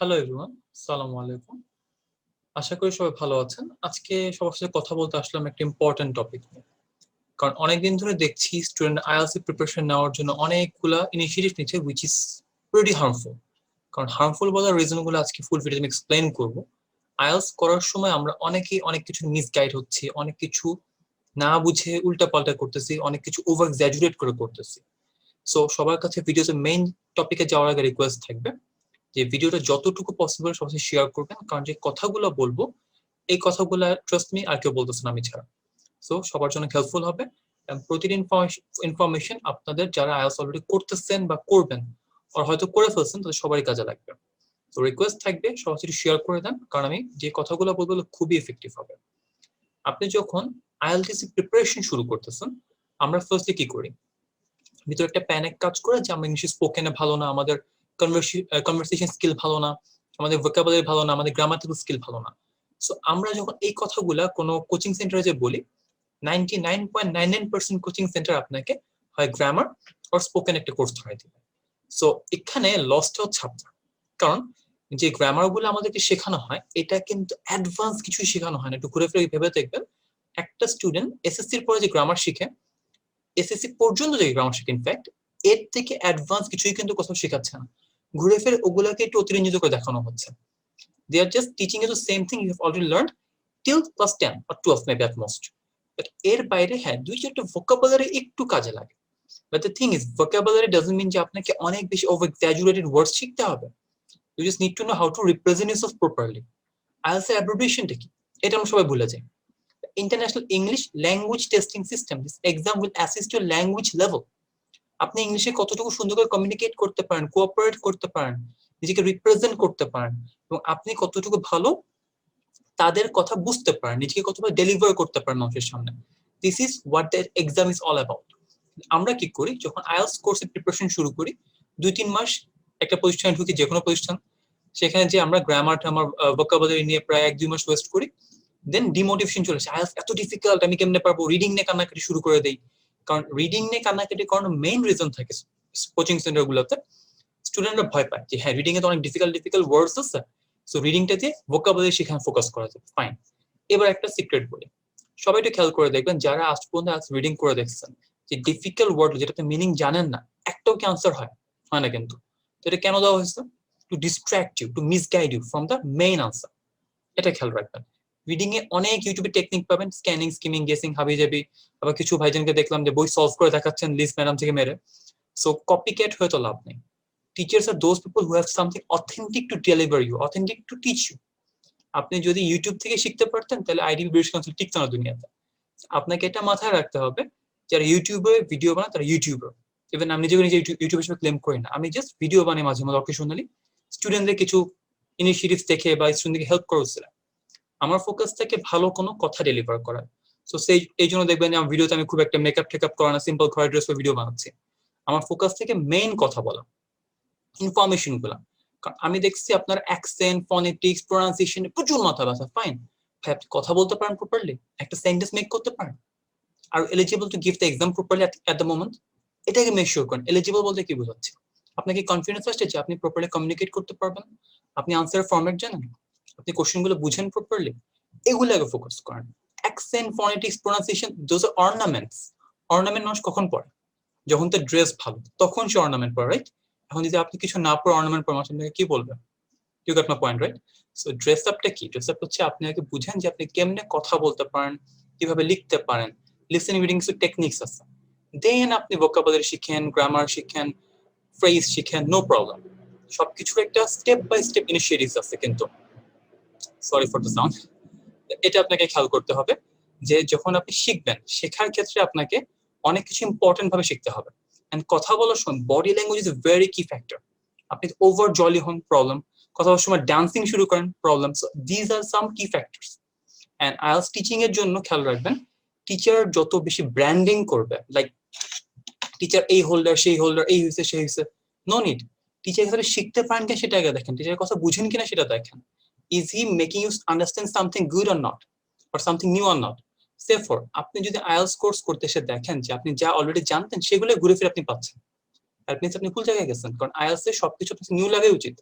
Hello everyone, আসসালামু আলাইকুম। আশা করি সবাই ভালো আছেন। আজকে সবার সাথে কথা বলতে আসলাম একটা ইম্পর্টেন্ট টপিক নিয়ে। কারণ অনেকদিন ধরে দেখছি স্টুডেন্ট আইএলটিএস এর প্রিপারেশন নেওয়ার জন্য অনেকগুলা ইনিশিয়েটিভ নিচ্ছে হুইচ ইজ প্রিটি হার্মফুল। কারণ হার্মফুল বলার রিজন গুলো আজকে ফুল ভিডিও আমি এক্সপ্লেইন করব। আইএলটিএস করার সময় আমরা অনেকেই অনেক কিছু মিসগাইড হচ্ছি, অনেক কিছু না বুঝে উল্টাপাল্টা করতেছি, অনেক কিছু ওভার এক্সাজারেট করে করতেছি। সো সবার কাছে ভিডিওতে মেইন টপিকে যাওয়ার আগে রিকোয়েস্ট থাকবে যে ভিডিওটা যতটুকু পসিবল সবার সাথে শেয়ার করবেন, কারণ যে কথাগুলো বলবো এই কথাগুলো ট্রাস্ট মি আর কেউ বলতেছে না আমি ছাড়া। সো সবার জন্য হেল্পফুল হবে। প্রতিটি ইনফরমেশন আপনাদের যারা আইএলটিএস অলরেডি করতেছেন বা করবেন আর হয়তো করে ফেলছেন তাদের সবারই কাজে লাগবে। তো রিকোয়েস্ট থাকবে সবার সাথে শেয়ার করে দেন, কারণ আমি যে কথাগুলো বলবো খুবই এফেক্টিভ হবে। আপনি যখন আইএলটিএস প্রিপারেশন শুরু করতেছেন, আমরা ফার্স্টলি কি করি, ভিতরে একটা প্যানিক কাজ করে যে আমরা ইংলিশ স্পোকেনে ভালো না, আমাদের কনভারসেশন স্কিল ভালো না, আমাদের ভোকাবুলারি ভালো না, আমাদের গ্রামাটিক্যাল স্কিল ভালো না। সো আমরা যখন এই কথাগুলা কোনো কোচিং সেন্টারে যে বলি, 99.99% কোচিং সেন্টার আপনাকে হয় গ্রামার আর স্পোকেন একটা কোর্স ধরাই দিবে। সো এখানে লসটা হচ্ছে আপনার, কারণ যে গ্রামার গুলো আমাদেরকে শেখানো হয় এটা কিন্তু অ্যাডভান্স কিছু শেখানো হয় না। একটু ঘুরে ফিরে ভেবে দেখবেন, একটা স্টুডেন্ট এসএসসির পরে যে গ্রামার শিখে, এসএসসি পর্যন্ত যে গ্রামার শিখে, ইনফ্যাক্ট এর থেকে অ্যাডভান্স কিছুই কিন্তু কোথাও শেখাচ্ছে না। ঘুরে ফিরে ওগুলাকে একটু অতিরঞ্জিত করে দেখানো হচ্ছে। They are just teaching you the same thing you have already learned till class 10 or 12 maybe at most. But এর বাইরে হ্যাঁ দুই চারটা vocabulary একটু কাজে লাগে। But the thing is vocabulary doesn't mean যে আপনাকে অনেক বেশি over exaggerated words শিখতে হবে। You just need to know how to represent yourself properly. IELTS এর abbreviationটা কি এটা আমরা সবাই ভুলে যাই। International English Language Testing System, this exam will assess your language level. আপনি ইংলিশে কতটুকু সুন্দর করে কমিউনিকেট করতে পারেন, কোঅপারেট করতে পারেন, নিজেকে রিপ্রেজেন্ট করতে পারেন, এবং আপনি কতটুকু ভালো তাদের কথা বুঝতে পারেন, নিজেকে কতটা ডেলিভার করতে পারেন মানুষের সামনে। This is what the exam is all about. আমরা কি করি, যখন আইএলটিএস কোর্সের প্রিপারেশন শুরু করি, 2-3 মাস একটা প্রতিষ্ঠানে ঢুকি, যে কোনো প্রতিষ্ঠান, সেখানে যে আমরা গ্রামার আমার ভোকাবুলারি নিয়ে প্রায় 1-2 মাস ওয়েস্ট করি। দেন ডিমোটিভেশন চলে আসে, আইএলটিএস এত ডিফিকাল্ট, আমি কেমনে পারবো, রিডিং নিয়ে কান্নাকাটি শুরু করে দেই। কারণ রিডিং নিয়ে কান্নাকাটি করানোর মেইন রিজন থাকে কোচিং সেন্টার গুলোতে, স্টুডেন্টরা ভয় পায় যে হ্যাঁ রিডিং এ তো অনেক ডিফিকাল্ট ডিফিকাল্ট ওয়ার্ডস আছে, সো রিডিংটা দিয়ে ভোকাবুলারি সেখানে ফোকাস করা যাবে, ফাইন। এবার একটা সিক্রেট বলি, সবাই একটু খেয়াল করে দেখবেন যারা আজ পর্যন্ত রিডিং করে দেখছেন, যে ডিফিকাল্ট ওয়ার্ড যেটাতে মিনিং জানেন না, একটাও কি আনসার হয়? হয় না কিন্তু। তো এটা কেন দেওয়া হয়েছে? To distract you, to misguide you from the main answer. এটা খেয়াল রাখবেন। রিডিং এ অনেক ইউটিউবে টেকনিক পাবেন, স্ক্যানিং, স্কিমিং, গেসিং, হাবিজাবি। আবার কিছু ভাইজানকে দেখলাম যে বই সলভ করে দেখাচ্ছেন লিস্ট ম্যাডাম থেকে মেরে। সো কপি ক্যাট হয়ে তো লাভ নেই। Teachers are those people who have something authentic to deliver you, authentic to teach you. আপনি যদি ইউটিউব থেকে শিখতে পারতেন তাহলে আইডিবি ব্রিটিশ কাউন্সিল টিকতো না দুনিয়াতে। আপনাকে এটা মাথায় রাখতে হবে, যারা ইউটিউবে ভিডিও বানায় তারা ইউটিউবার। ইভেন আমি নিজে ইউটিউব হিসেবে ক্লেম করি না, আমি জাস্ট ভিডিও বানাই মাঝে মাঝে অকেশনালি, স্টুডেন্টদের কিছু ইনিশিয়েটিভ দেখে বা স্টুডেন্টকে হেল্প করছিলাম। আমার ফোকাস থাকে ভালো কোনো কথা ডেলিভার করা। সো সেই এই জন্য দেখবেন যে আমার ভিডিওতে আমি খুব একটা মেকআপ টেকআপ করা না, সিম্পল ঘরের ড্রেস ভিডিও বানাচ্ছি। আমার ফোকাস থেকে মেইন কথা বলা, ইনফরমেশন গুলা। আমি দেখছি আপনার অ্যাকসেন্ট, ফনেটিক্স, প্রোনাউন্সিয়েশনে প্রচুর মাথা ব্যথা, ফাইন ভাই, আপনি কথা বলতে পারেন প্রপারলি, একটা সেন্টেন্স মেক করতে পারেন, are eligible to give the exam properly at the moment, এটাকে মেক শিওর করেন। এলিজিবল বলতে কি বোঝাচ্ছে, আপনাকে কনফিডেন্স আসছে যে আপনি প্রপারলি কমিউনিকেট করতে পারবেন, আপনি আনসারের ফরম্যাট জানেন, আপনি কোশ্চেনগুলো বুঝেন প্রপারলি, এগুলোকে ফোকাস করেন। Accent, phonetics, pronunciation, those are ornaments. Ornament মানুষ কখন পড়ে? যখন তার ড্রেস ভালো, তখন সে অর্নামেন্ট পড়ে, রাইট? এখন যদি আপনি কিছু না পড়ে অর্নামেন্ট পড়ে, মানুষ আপনাকে কি বলবে? You got my point, right? So dress আপটা কি? ড্রেস আপ হচ্ছে আপনি আগে বুঝেন যে আপনি কেমনে কথা বলতে পারেন, কিভাবে লিখতে পারেন, লিসেনিং রিডিং কিছু টেকনিক্স আছে। দেন আপনি ভোকাবুলারি শিখেন, গ্রামার শিখেন, ফ্রেজ শিখেন, নো প্রবলেম। সবকিছুর একটা স্টেপ বাই স্টেপ ইনিশিয়েটিভস আছে, কিন্তু সরি ফর দ্য সাউন্ড, এটা আপনাকে খেয়াল করতে হবে যে যখন আপনি শিখবেন, শেখার ক্ষেত্রে আপনাকে অনেক কিছু ইম্পর্টেন্ট ভাবে শিখতে হবে। এন্ড কথা বলার সময় body language is a very কি ফ্যাক্টর। আপনি ওভার জলি হন, প্রবলেম। কথা বলার সময় ডান্সিং শুরু করেন, প্রবলেম। সো দিজ আর সাম কি ফ্যাক্টরস। এন্ড আইএলটিএস টিচিং এর জন্য খেয়াল রাখবেন, টিচার যত বেশি ব্র্যান্ডিং করবে, লাইক টিচার এই হোল্ডার, সেই হোল্ডার, এই হয়েছে, সেই হয়েছে, নো নিড। টিচার কিভাবে শিখতে পারেন কিনা সেটা আগে দেখেন, টিচারের কথা বুঝেন কিনা সেটা দেখেন। Is he making you understand something good or not, or something new or not. সেফর আপনি যদি আইএলটিএস কোর্স করতে এসে দেখেন যে আপনি যা অলরেডি জানতেন সেগুলো ঘুরে ফিরে আপনি পাচ্ছেন, দ্যাট মিন্স আপনি ভুল জায়গায় গেছেন। কারণ আইএলটিএস এর সবকিছু নিউ লাগাই উচিত।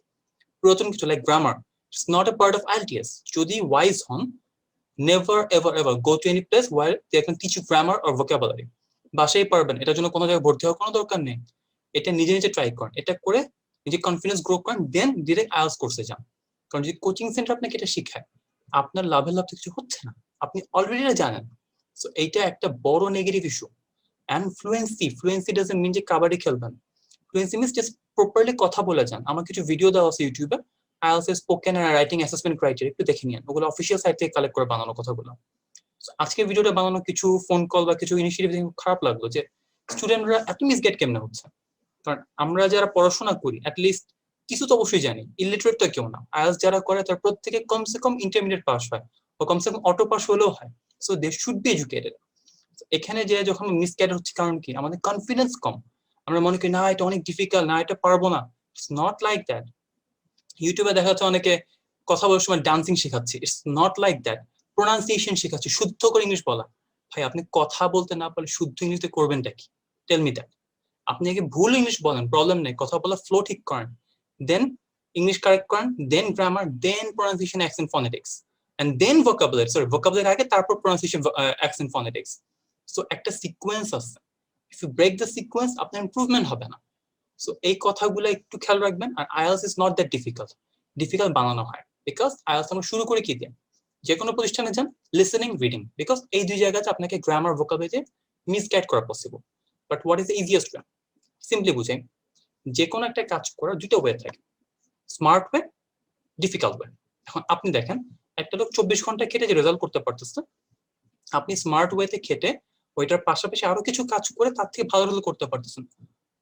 পুরাতন কিছু like grammar, it's not a part of IELTS। যদি ওয়াইজ হন, never ever ever go to any place where they can teach you grammar or vocabulary. বাসায় পারবেন, এটার জন্য কোনো জায়গায় ভর্তি হওয়ার কোনো দরকার নেই। এটা নিজে নিজে ট্রাই করেন, এটা করে নিজে কনফিডেন্স গ্রো করেন, দেন ডিরেক্ট IELTS কোর্সে যান। কারণ যদি কোচিং সেন্টার আপনাকে এটা শিখায়, আপনার লাভের লাভ কিছু হচ্ছে না, আপনি অলরেডি জানেন। সো এইটা একটা বড় negative issue. And fluency doesn't mean যে কাবাডি খেলবেন। ফ্লুয়েন্সি মিনস জাস্ট প্রপারলি কথা বলে যান। আমার কিছু ভিডিও দেওয়া আছে ইউটিউবে, IELTS এর স্পোকেন আর রাইটিং অ্যাসেসমেন্ট ক্রাইটেরিয়া, একটু দেখে নিন, ওগুলো অফিসিয়াল সাইট থেকে কালেক্ট করে বানানো কথাগুলো। আজকে ভিডিওটা বানানো কিছু ফোন কল বা কিছু ইনিশিয়েটিভ খারাপ লাগলো যে স্টুডেন্টরা এত মিসগাইড কেমনে হচ্ছে। কারণ আমরা যারা পড়াশোনা করি অ্যাটলিস্ট কিছু তো অবশ্যই জানি, ইলিটারেট তো কেউ না। IELTS যারা করে তার প্রত্যেকে কমসে কম ইন্টারমিডিয়েট পাস হয় বা কমসে কম অটো পাস হলেও হয়। So they should be educated. এখানে যে যখন মিসগাইড হচ্ছে কারণ কি, আমাদের কনফিডেন্স কম। আমরা মনে করি না এটা অনেক ডিফিকাল্ট, না এটা পারবো না। It's not like that. ইউটিউবে দেখা যাচ্ছে অনেকে কথা বলার সময় ডান্সিং শেখাচ্ছে, it's not like that. Pronunciation শেখাচ্ছে, শুদ্ধ করে ইংলিশ বলা। ভাই আপনি কথা বলতে না পারলে শুদ্ধ ইংলিশে করবেনটা কি? Tell me that. আপনি আগে ভুল ইংলিশ বলেন, প্রবলেম নেই, কথা বলা ফ্লো ঠিক করেন, দেন ইংলিশ কারেক্ট করেন, then grammar, then pronunciation, accent, phonetics, and then vocabulary. Sorry, vocabulary আগে, তারপর প্রোনাউন্সিয়েশন, অ্যাকসেন্ট, ফনেটিক্স। সো একটা সিকোয়েন্স আছে। If you break the sequence, আপনার ইমপ্রুভমেন্ট হবে না। সো এই কথাগুলো একটু খেয়াল রাখবেন। আর IELTS is not that difficult বানানো হয়। বিকজ IELTS আমরা শুরু করে কি দিয়ে, যে কোনো প্রতিষ্ঠানে যান, লিসেনিং, রিডিং, বিকজ এই দুই জায়গাতে আপনাকে গ্রামার, ভোকাবুলারি মিসগাইড করা possible. But what is the easiest way? Simply বুঝাই, যে কোনো একটা কাজ করার দুটো ওয়ে থাকে, স্মার্ট ওয়ে, ডিফিকাল্ট ওয়ে। এখন আপনি দেখেন, একটা লোক 24 ঘন্টা খেটে যে রেজাল্ট করতে পারতেছে, আপনি স্মার্ট ওয়েতে খেটে ওইটার পাশাপাশি আরো কিছু কাজ করে তার থেকে ভালো রেজাল্ট করতে পারতেছেন।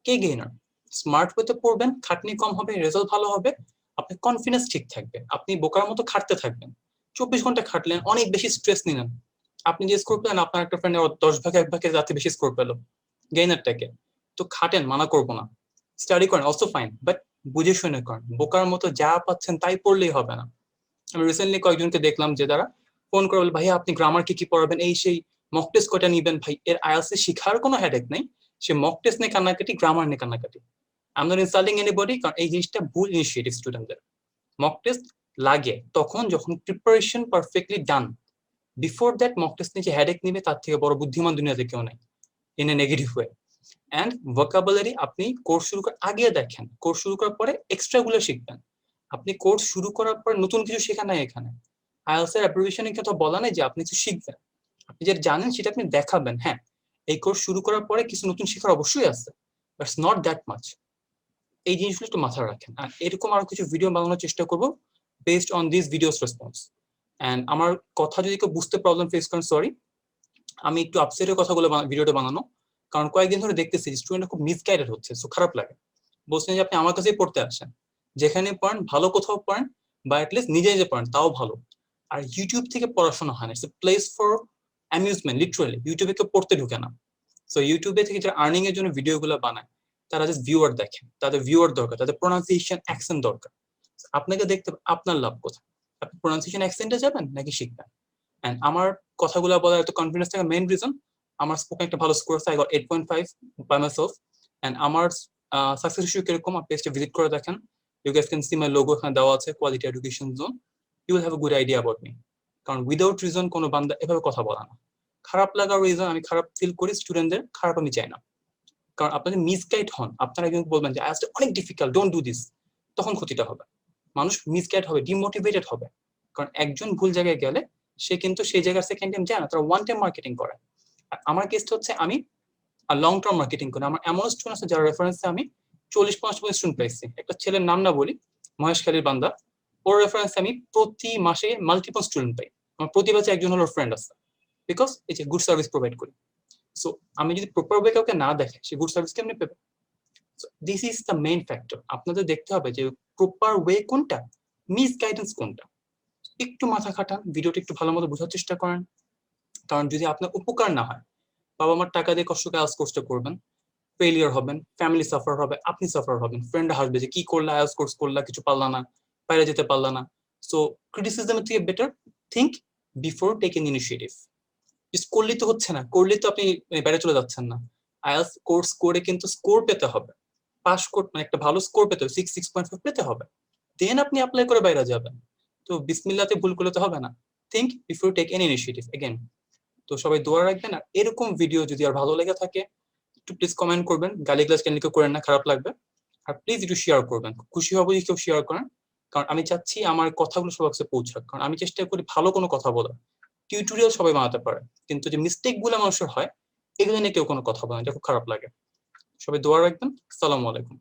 কে গেইনার? স্মার্ট ওয়েতে পড়বেন, খাটনি কম হবে, রেজাল্ট ভালো হবে, আপনার কনফিডেন্স ঠিক থাকবে, আপনি বোকার মতো খাটতে থাকবেন। 24 ঘন্টা খাটলেন, অনেক বেশি স্ট্রেস নিলেন, আপনি যে স্কোর পেলেন আপনার একটা ফ্রেন্ড 10 ভাগে 1 ভাগে যাতে বেশি স্কোর পেলো, গেইনারটাকে। তো খাটেন, মানা করবো না, স্টাডি করেন, অলসো ফাইন, বাট বুঝে শুনে করেন। বোকার মতো যা পাচ্ছেন তাই পড়লেই হবে না। আমি রিসেন্টলি কয়েকজনকে দেখলাম যে তারা ফোন করে বলে, ভাইয়া আপনি গ্রামার কি কি পড়াবেন, এই সেই, মক টেস্ট কয়টা নিবেন? ভাই এর IELTS শিখার কোনো হেডেক নেই, সে মক টেস্ট নিয়ে কান্নাকাটি, গ্রামার নিয়ে কান্নাকাটি। I am not insulting anybody, কারণ এই জিনিসটা ভুল ইনিশিয়েটিভ স্টুডেন্টদের। মক টেস্ট লাগে তখন যখন preparation perfectly done. Before that mock test নিয়ে যে হেডেক নিবে, তার থেকে বড় বুদ্ধিমান দুনিয়াতে কেউ নাই, in a negative way. And vocabulary আপনি কোর্স শুরু করার আগে দেখেন, কোর্স শুরু করার পরে এক্সট্রা গুলো শিখবেন। আপনি কোর্স শুরু করার পর নতুন কিছু শেখা নাই এখানে। IELTS এর অ্যাপ্রিভিয়েশনের কথা বলা নাই যে আপনি কিছু শিখবেন, আপনি যেটা জানেন সেটা আপনি দেখাবেন। হ্যাঁ, এই কোর্স শুরু করার পরে কিছু নতুন শেখার অবশ্যই আছে, বাট নট দ্যাট মাচ। এই জিনিসগুলো একটু মাথায় রাখেন। আর এরকম আরো কিছু ভিডিও বানানোর চেষ্টা করবো based on this videos response. And আমার কথা যদি কেউ বুঝতে প্রবলেম ফেস করেন, সরি, আমি একটু আপসেটের কথাগুলো ভিডিওটা বানানো, কারণ কয়েকদিন ধরে দেখতেছি স্টুডেন্ট খুব মিসগাইডেড হচ্ছে। সো খারাপ লাগে, বলছেন যে আপনি আমার কাছেই পড়তে আসেন, যেখানে পড়েন ভালো কোথাও পড়েন, বা অ্যাটলিস্ট নিজে নিজে পড়েন, তাও ভালো। আর ইউটিউব থেকে পড়াশোনা হয় না, it's a place for amusement. Literally ইউটিউবে কেউ পড়তে ঢুকে না। সো ইউটিউবে থেকে যারা আর্নিং এর জন্য ভিডিওগুলো বানায়, তারা জাস্ট ভিউয়ার দেখেন, তাদের ভিউয়ার দরকার, তাদের প্রোনাউন্সিয়েশন, অ্যাকসেন্ট দরকার। আপনাকে দেখতে আপনার লাভ কোথায়, আপনি প্রোনাউন্সিয়েশন, অ্যাকসেন্টে যাবেন নাকি শিখবেন? এন্ড আমার কথাগুলো বলার এত কনফিডেন্স থাকার মেইন রিজন, আমার স্পোকেন একটা ভালো স্কোর আছে, I got 8.5 by myself. And আমার সাকসেস রেশিও কিরকম, আপনি পেজটা ভিজিট করে দেখেন, you guys can see my logo, এখানে দেওয়া আছে, quality education zone. You will have a good idea about me. কারণ উইদাউট রিজন কোনো বান্দা এভাবে কথা বলা না। খারাপ লাগার রিজন, আমি খারাপ ফিল করি স্টুডেন্টদের, খারাপ আমি চাই না। কারণ আপনাদের মিসগাইড হন, আপনারা কিন্তু বলবেন যে আইএলটিএস অনেক ডিফিকাল্ট, ডোন্ট ডু দিস, তখন ক্ষতিটা হবে। মানুষ মিসগাইড হবে, ডিমোটিভেটেড হবে। কারণ একজন ভুল জায়গায় গেলে সে কিন্তু সেই জায়গায় সেকেন্ড টাইম যায় না, তারা ওয়ান টাইম মার্কেটিং করে। আর আমার কেসটা হচ্ছে আমি লং টার্ম মার্কেটিং করি। আমার এমন স্টুডেন্ট আছে যার রেফারেন্সে আমি 40-50 স্টুডেন্ট পাইছি। একটা ছেলের নাম না বলি, মহেশখালীর বান্দা, ওর রেফারেন্সে আমি প্রতি মাসে মাল্টিপল স্টুডেন্ট পাই। আমার প্রতি ব্যাচে একজন হলো ফ্রেন্ড আছে, বিকজ এই যে গুড সার্ভিস প্রোভাইড করি। সো আমি যদি প্রপার ওয়ে কাউকে না দেখে, সে গুড সার্ভিস কেমনি পেবে? This is the main factor. আপনাদের দেখতে হবে যে প্রপার ওয়ে কোনটা, মিস গাইডেন্স কোনটা। একটু মাথা খাটান, ভিডিওটা একটু ভালো মতো বোঝার চেষ্টা করেন। কারণ যদি আপনার উপকার না হয়, বাবা মার টাকা দিয়ে কষ্ট করে আইএলটিএস কোর্সটা করবেন, ফেলিয়ার হবেন, ফ্যামিলি সাফার হবে, আপনি সাফার হবেন, ফ্রেন্ডরা হাসবে যে কি করলা, আইএলটিএস কোর্স করলা, কিছু পারলা না, বাইরে যেতে পারলা না। সো ক্রিটিসিজমের থেকে better think before taking initiative. করলেই তো হচ্ছে না, করলেই তো আপনি বাইরে চলে যাচ্ছেন না। আইএলটিএস কোর্স করে কিন্তু স্কোর পেতে হবে, পাস করতে, মানে একটা ভালো স্কোর পেতে হবে, 6.5 পেতে হবে। দেন আপনি অ্যাপ্লাই করে বাইরে যাবেন। তো বিসমিল্লাতে ভুল করলে তো হবে না। Think before take any initiative again. তো সবাই দোয়া রাখবেন। আর এরকম ভিডিও যদি আর ভালো লেগে থাকে একটু প্লিজ কমেন্ট করবেন, গালিগালাজ কেন করেন না, খারাপ লাগবে। আর প্লিজ একটু শেয়ার করবেন, খুশি হবো যদি কেউ শেয়ার করেন। কারণ আমি চাচ্ছি আমার কথাগুলো সবার কাছে পৌঁছাক, কারণ আমি চেষ্টা করি ভালো কোনো কথা বলার। টিউটোরিয়াল সবাই বানাতে পারে, কিন্তু যে মিস্টেক গুলো মানুষের হয় এগুলো নিয়ে কেউ কোনো কথা বলে না, এটা খুব খারাপ লাগে। সবাই দোয়া রাখবেন। আসসালামু আলাইকুম।